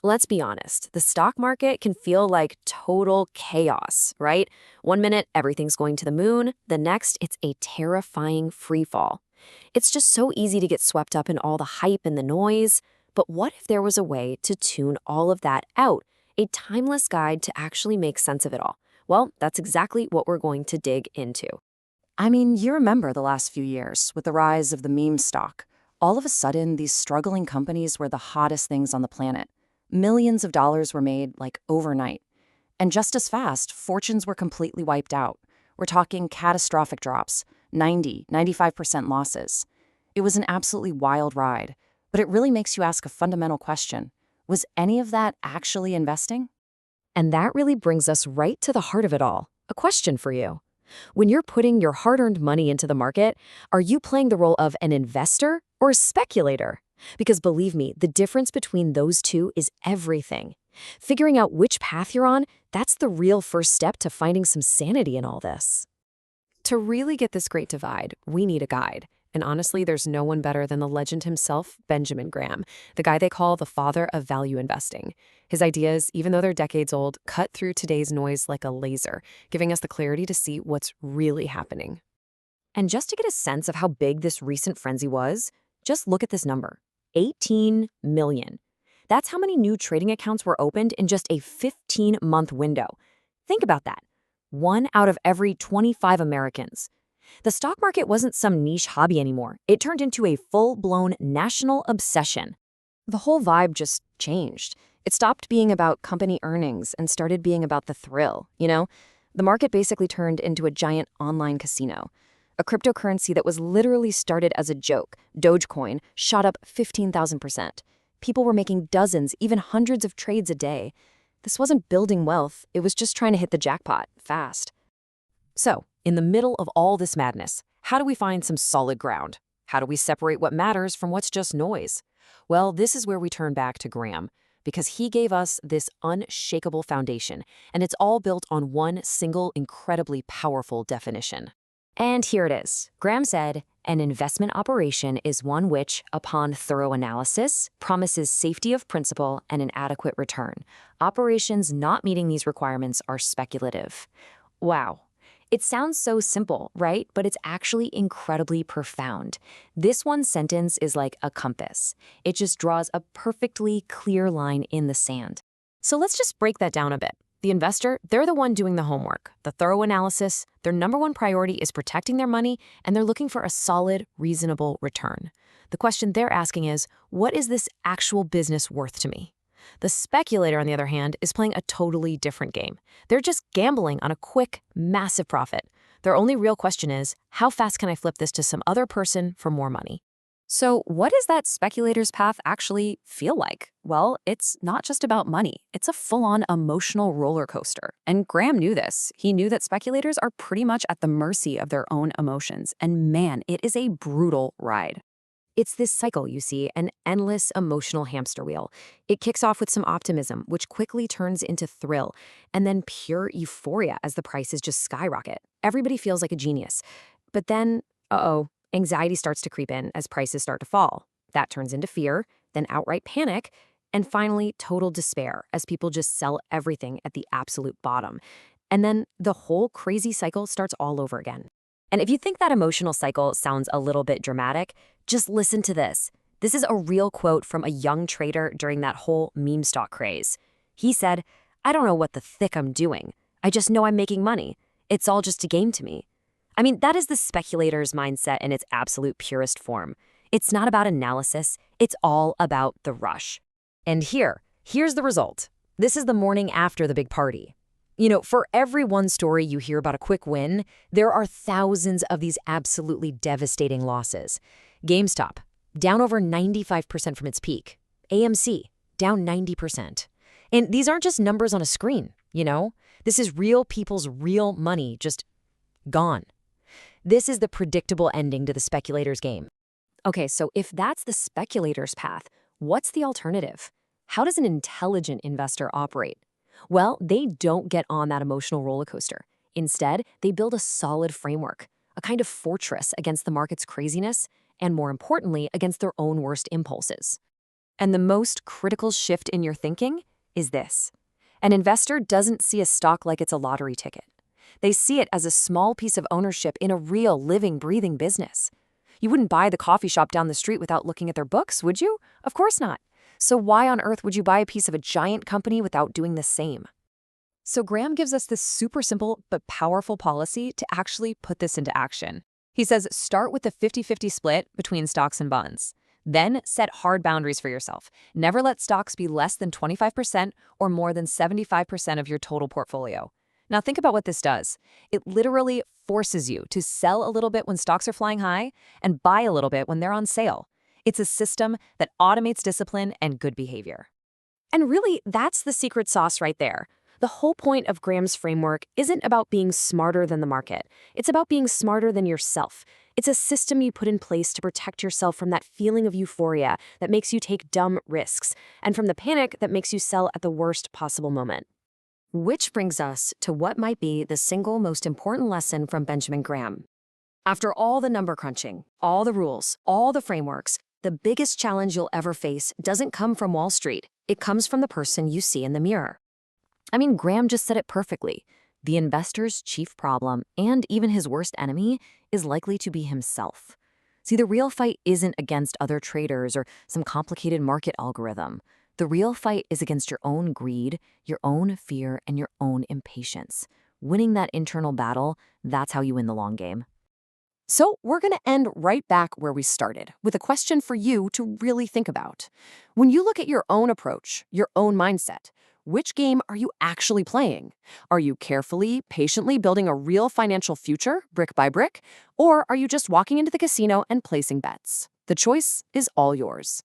Let's be honest, the stock market can feel like total chaos, right? One minute, everything's going to the moon, the next, it's a terrifying free fall. It's just so easy to get swept up in all the hype and the noise. But what if there was a way to tune all of that out? A timeless guide to actually make sense of it all? Well, that's exactly what we're going to dig into. I mean, you remember the last few years with the rise of the meme stock. All of a sudden, these struggling companies were the hottest things on the planet. Millions of dollars were made, like, overnight. And just as fast, fortunes were completely wiped out. We're talking catastrophic drops, 95% losses. It was an absolutely wild ride, but it really makes you ask a fundamental question. Was any of that actually investing? And that really brings us right to the heart of it all. A question for you. When you're putting your hard-earned money into the market, are you playing the role of an investor or a speculator? Because believe me, the difference between those two is everything. Figuring out which path you're on, that's the real first step to finding some sanity in all this. To really get this great divide, we need a guide. And honestly, there's no one better than the legend himself, Benjamin Graham, the guy they call the father of value investing. His ideas, even though they're decades old, cut through today's noise like a laser, giving us the clarity to see what's really happening. And just to get a sense of how big this recent frenzy was, just look at this number, 18 million. That's how many new trading accounts were opened in just a 15-month window. Think about that. 1 out of every 25 Americans. The stock market wasn't some niche hobby anymore. It turned into a full-blown national obsession. The whole vibe just changed. It stopped being about company earnings and started being about the thrill, you know? The market basically turned into a giant online casino. A cryptocurrency that was literally started as a joke, Dogecoin, shot up 15,000%. People were making dozens, even hundreds of trades a day. This wasn't building wealth, it was just trying to hit the jackpot fast. So, in the middle of all this madness, how do we find some solid ground? How do we separate what matters from what's just noise? Well, this is where we turn back to Graham, because he gave us this unshakable foundation, and it's all built on one single, incredibly powerful definition. And here it is. Graham said, an investment operation is one which, upon thorough analysis, promises safety of principal and an adequate return. Operations not meeting these requirements are speculative. Wow. It sounds so simple, right? But it's actually incredibly profound. This one sentence is like a compass. It just draws a perfectly clear line in the sand. So let's just break that down a bit. The investor, they're the one doing the homework, the thorough analysis. Their number one priority is protecting their money, and they're looking for a solid, reasonable return. The question they're asking is, what is this actual business worth to me? The speculator, on the other hand, is playing a totally different game. They're just gambling on a quick, massive profit. Their only real question is, how fast can I flip this to some other person for more money? So what does that speculator's path actually feel like? Well, it's not just about money. It's a full-on emotional roller coaster. And Graham knew this. He knew that speculators are pretty much at the mercy of their own emotions. And man, it is a brutal ride. It's this cycle, you see, an endless emotional hamster wheel. It kicks off with some optimism, which quickly turns into thrill, and then pure euphoria as the prices just skyrocket. Everybody feels like a genius. But then, anxiety starts to creep in as prices start to fall. That turns into fear, then outright panic, and finally total despair as people just sell everything at the absolute bottom. And then the whole crazy cycle starts all over again. And if you think that emotional cycle sounds a little bit dramatic, just listen to this. This is a real quote from a young trader during that whole meme stock craze. He said, "I don't know what the thick I'm doing. I just know I'm making money. It's all just a game to me." I mean, that is the speculator's mindset in its absolute purest form. It's not about analysis. It's all about the rush. And here's the result. This is the morning after the big party. You know, for every one story you hear about a quick win, there are thousands of these absolutely devastating losses. GameStop, down over 95% from its peak. AMC, down 90%. And these aren't just numbers on a screen, you know? This is real people's real money just gone. This is the predictable ending to the speculator's game. Okay, so if that's the speculator's path, what's the alternative? How does an intelligent investor operate? Well, they don't get on that emotional roller coaster. Instead, they build a solid framework, a kind of fortress against the market's craziness, and more importantly, against their own worst impulses. And the most critical shift in your thinking is this. An investor doesn't see a stock like it's a lottery ticket. They see it as a small piece of ownership in a real, living, breathing business. You wouldn't buy the coffee shop down the street without looking at their books, would you? Of course not. So why on earth would you buy a piece of a giant company without doing the same? So Graham gives us this super simple but powerful policy to actually put this into action. He says start with the 50-50 split between stocks and bonds. Then set hard boundaries for yourself. Never let stocks be less than 25% or more than 75% of your total portfolio. Now think about what this does. It literally forces you to sell a little bit when stocks are flying high and buy a little bit when they're on sale. It's a system that automates discipline and good behavior. And really, that's the secret sauce right there. The whole point of Graham's framework isn't about being smarter than the market. It's about being smarter than yourself. It's a system you put in place to protect yourself from that feeling of euphoria that makes you take dumb risks, and from the panic that makes you sell at the worst possible moment. Which brings us to what might be the single most important lesson from Benjamin Graham. After all the number crunching, all the rules, all the frameworks, the biggest challenge you'll ever face doesn't come from Wall Street. It comes from the person you see in the mirror. I mean, Graham just said it perfectly. The investor's chief problem, and even his worst enemy, is likely to be himself. See, the real fight isn't against other traders or some complicated market algorithm. The real fight is against your own greed, your own fear, and your own impatience. Winning that internal battle, that's how you win the long game. So we're going to end right back where we started, with a question for you to really think about. When you look at your own approach, your own mindset, which game are you actually playing? Are you carefully, patiently building a real financial future, brick by brick? Or are you just walking into the casino and placing bets? The choice is all yours.